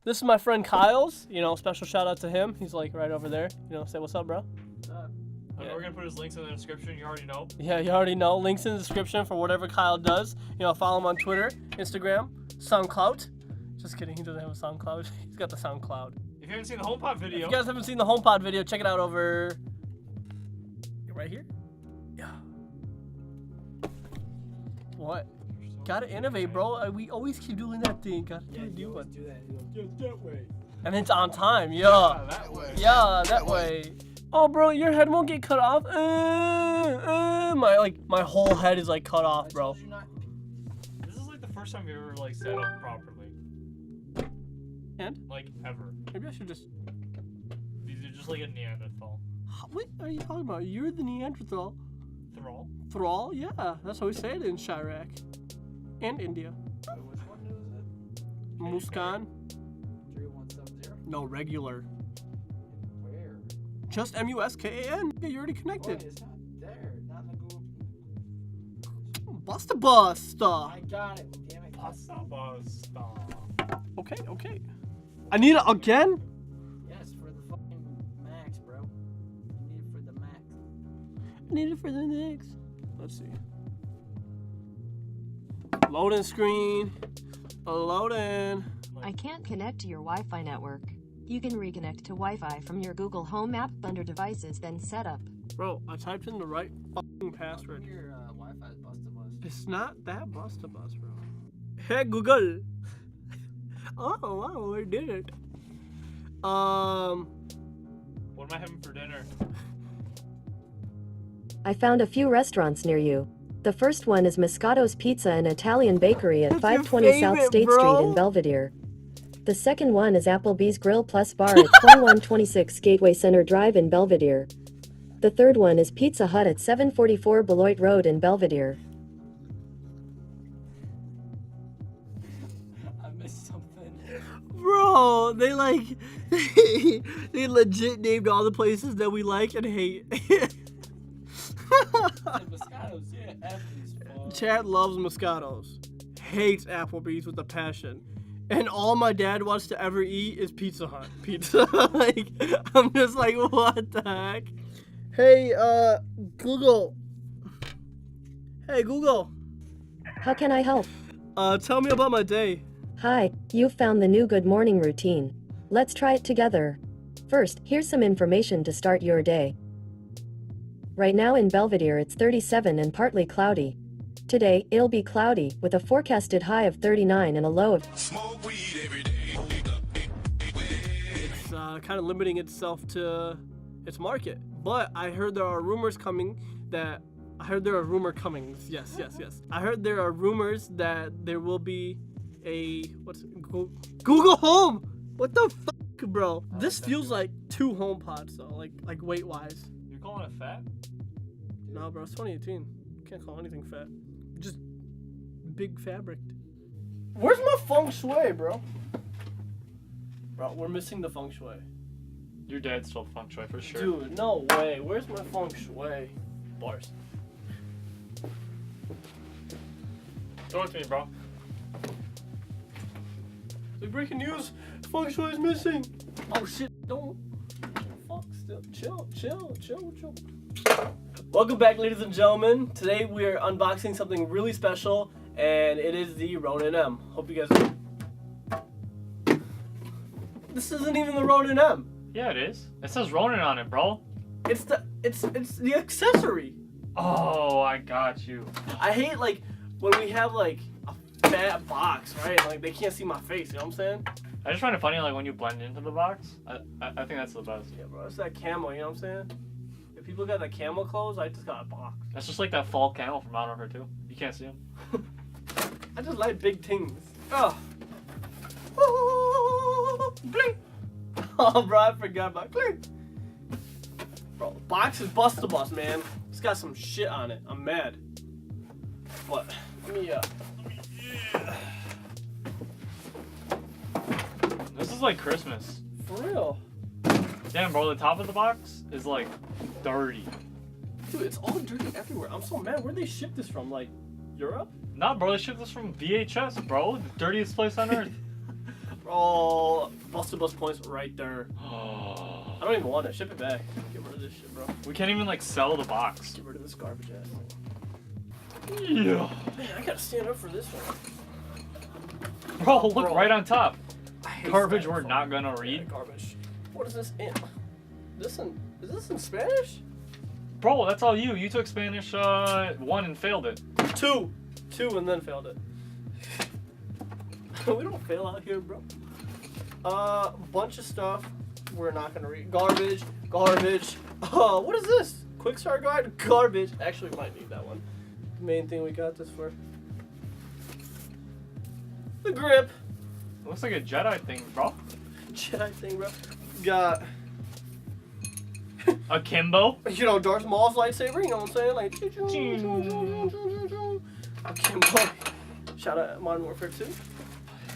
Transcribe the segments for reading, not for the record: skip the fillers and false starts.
This is my friend Kyle's. You know, special shout out to him. He's like right over there. You know, say what's up, bro. Yeah. We're gonna put his links in the description. You already know. Yeah, you already know. Links in the description for whatever Kyle does. You know, follow him on Twitter, Instagram, SoundCloud. Just kidding, he doesn't have a SoundCloud. He's got the SoundCloud. If you haven't seen the HomePod video, if you guys haven't seen the HomePod video, check it out over right here. Yeah. What? Gotta innovate, bro. We always keep doing that thing. Gotta do it. Do that. That way. And it's on time. Yeah. that way. Yeah, that way. Oh, bro, your head won't get cut off. My whole head is like cut off, bro. This is like the first time you ever like set up properly. And? Like ever. Maybe I should just. These are just like a Neanderthal. What are you talking about? You're the Neanderthal. Thrall? Thrall? Yeah, that's how we say it in Chirac. And India. Which one is it? Muskan? 3170? No, regular. Where? Just Muskan. Yeah, you're already connected. Boy, it's not there. Not in the Google. Busta-Bust. I got it. Damn it. Busta-Bust. Okay. I need it again? Yes, for the fucking max, bro. You need it for the max. I need it for the next. Let's see. Loading screen. Loading. I can't connect to your Wi-Fi network. You can reconnect to Wi-Fi from your Google Home app under Devices, then Setup. Bro, I typed in the right fucking password. Your Wi-Fi is Busta-Bust. It's not that Busta-Bust, bro. Hey, Google. Oh, wow, I did it. What am I having for dinner? I found a few restaurants near you. The first one is Moscato's Pizza, an Italian bakery at That's 520 your South favorite, State bro. Street in Belvedere. The second one is Applebee's Grill Plus Bar at 2126 Gateway Center Drive in Belvedere. The third one is Pizza Hut at 744 Beloit Road in Belvedere. I missed something. Bro, they they legit named all the places that we like and hate. Moscato's, yeah. Applebee's fun. Chad loves Moscato's. Hates Applebee's with a passion. And all my dad wants to ever eat is Pizza Hut. Pizza. Like, I'm just like, what the heck? Hey, Google. Hey, Google. How can I help? Tell me about my day. Hi, you've found the new good morning routine. Let's try it together. First, here's some information to start your day. Right now in Belvedere it's 37 and partly cloudy. Today, it'll be cloudy, with a forecasted high of 39 and a low of... Smoke weed every day. It's kind of limiting itself to its market. But I heard there are rumors coming that... I heard there are rumor comings. Yes. I heard there are rumors that there will be a... Google Home! What the fuck, bro? This feels like 2 HomePods, though. Like weight-wise. You're calling it fat? No, bro, it's 2018. Can't call anything fat. Just big fabric. Where's my feng shui, bro? Bro, we're missing the feng shui. Your dad stole feng shui for sure. Dude, no way. Where's my feng shui? Bars. Throw it to me, bro. Big breaking news. Feng shui is missing. Oh shit, don't. Fuck, still. Chill. Welcome back, ladies and gentlemen. Today we are unboxing something really special, and it is the Ronin M. Hope you guys. This isn't even the Ronin M. Yeah, it is. It says Ronin on it, bro. It's the accessory. Oh, I got you. I hate like when we have like a fat box, right? Like they can't see my face. You know what I'm saying? I just find it funny, like when you blend into the box. I think that's the best. Yeah, bro. It's that camo. You know what I'm saying? If people got the camo clothes, I just got a box. That's just like that fall camo from Modern Warfare 2. You can't see them. I just like big things. Oh. Bling. Oh, bro, I forgot about bling. Bro, the box is Busta-Bust, man. It's got some shit on it. I'm mad. What? Let me, This is like Christmas. For real. Damn, bro, the top of the box is like dirty. Dude, it's all dirty everywhere. I'm so mad. Where'd they ship this from? Like, Europe? Nah, bro, they shipped this from VHS, bro. The dirtiest place on earth. Bro, Busta-Bust points right there. I don't even want it. Ship it back. Get rid of this shit, bro. We can't even like sell the box. Get rid of this garbage ass thing. Yeah. Man, I gotta stand up for this one. Bro, look Bro. right on top. I hate Garbage we're styrofoam. not gonna Yeah, read. garbage. What is this in? Is this in Spanish? Bro, that's all you. You took Spanish 1 and failed it. Two and then failed it. We don't fail out here, bro. Bunch of stuff we're not gonna read. Garbage. What is this? Quick start guide? Garbage. Actually, we might need that one. The main thing we got this for. The grip. Looks like a Jedi thing, bro. Jedi thing, bro. Got, A Kimbo. you know, Darth Maul's lightsaber, you know what I'm saying? Like, Kimbo. Shout out Modern Warfare 2.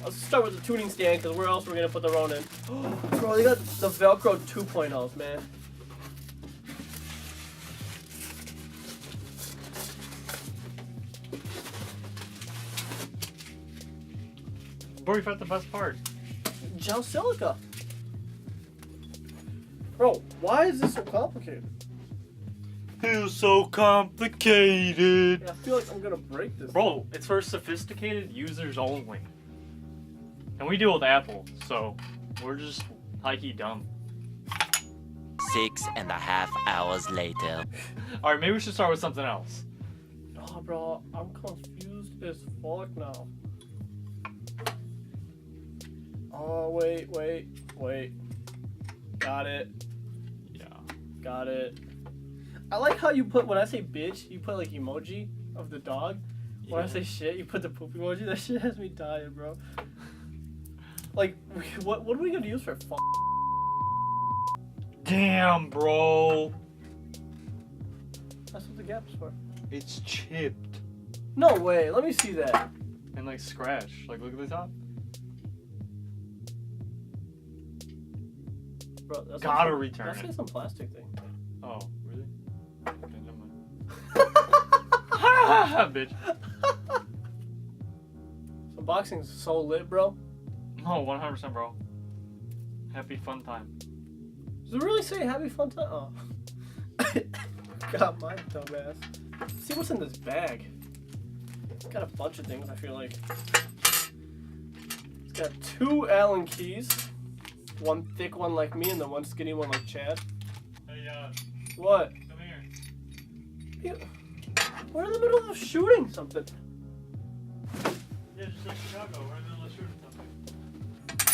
Let's start with the tuning stand, because where else are we going to put the Ronin? Bro, they got the Velcro 2.0s, man. Bro, you found the best part. Gel silica. Bro, why is this so complicated? Feels so complicated. I feel like I'm going to break this. Bro, it's for sophisticated users only. And we deal with Apple, so we're just high-key dumb. 6.5 hours later. Alright, maybe we should start with something else. Oh, bro, I'm confused as fuck now. Oh, wait. Got it. Yeah. Got it. I like how you put, when I say bitch, you put like emoji of the dog. When I say shit, you put the poop emoji. That shit has me dying, bro. Like, what are we gonna use for fun? Damn, bro. That's what the gap is for. It's chipped. No way, let me see that. And like scratch. Like, look at the top. Bro, that's Gotta like return that's it. like some plastic thing. Oh, really? Okay, never mind. Bitch. So boxing's so lit, bro. No, 100%, bro. Happy fun time. Does it really say happy fun time? Oh. Got my dumbass. See what's in this bag. It's got a bunch of things, I feel like. It's got 2 Allen keys. One thick one like me and then one skinny one like Chad. Hey, What? come here. We're in the middle of shooting something. Yeah, just like Chicago. We're in the middle of shooting something.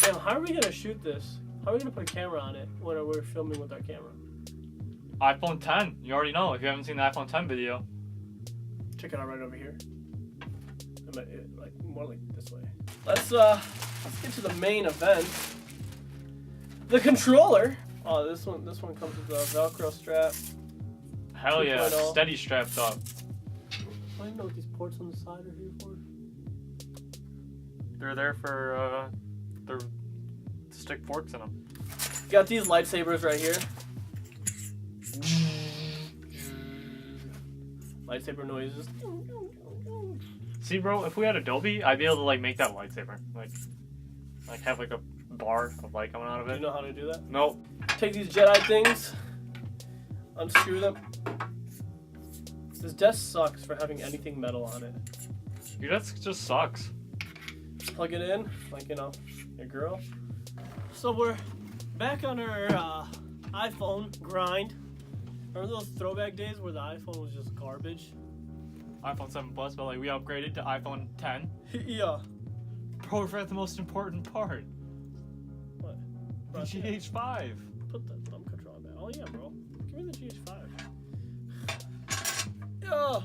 Damn, how are we gonna shoot this? How are we gonna put a camera on it when we're filming with our camera? iPhone 10. You already know if you haven't seen the iPhone 10 video. Check it out right over here. Like more like this way. Let's get to the main event. The controller. Oh, this one comes with a Velcro strap. Hell yeah, 2.0. steady strapped up. I don't even know what these ports on the side are here for. They're there for to stick forks in them. Got these lightsabers right here. Lightsaber noises. See, bro, if we had Adobe, I'd be able to like make that lightsaber, like have like a bar of light coming out of Do it. you know how to do that? Nope. Take these Jedi things, unscrew them. This desk sucks for having anything metal on it. Your desk just sucks. Plug it in, like, you know, your girl. So we're back on our iPhone grind. Remember those throwback days where the iPhone was just garbage? iPhone 7 Plus, but like we upgraded to iPhone 10. Yeah. Bro, we're at the most important part. What? The GH5. Put the thumb control on that. Oh yeah, bro. Give me the GH5. Yeah.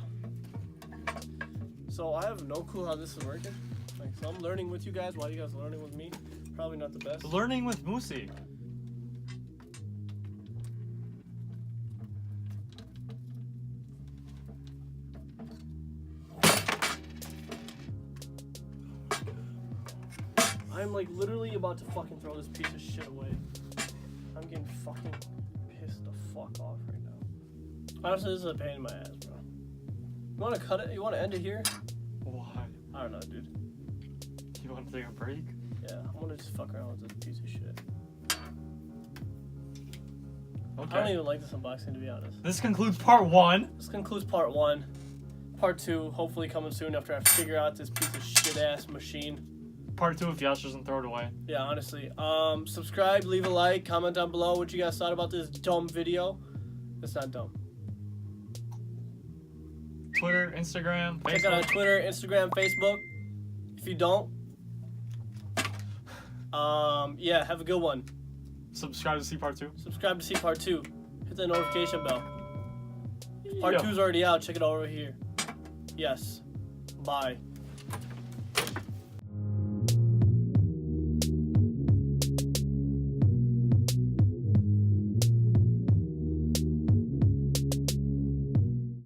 So I have no clue how this is working. Like, so I'm learning with you guys while you guys are learning with me. Probably not the best. Learning with Moosey. I'm like literally about to fucking throw this piece of shit away. I'm getting fucking pissed the fuck off right now. Honestly, this is a pain in my ass, bro. You wanna cut it? You wanna end it here? Why? I don't know, dude. You want to take a break? Yeah, I wanna just fuck around with this piece of shit. Okay. I don't even like this unboxing, to be honest. This concludes part 1. This concludes part 1. Part 2, hopefully coming soon after I figure out this piece of shit-ass machine. Part 2 if Yash doesn't throw it away. Yeah, honestly. Subscribe, leave a like, comment down below what you guys thought about this dumb video. It's not dumb. Twitter, Instagram, Check out on Facebook. Twitter, Instagram, Facebook. If you don't, yeah, have a good one. Subscribe to see part 2. Subscribe to see part 2. Hit the notification bell. Part Yeah. 2's already out. Check it out over here. Yes. Bye.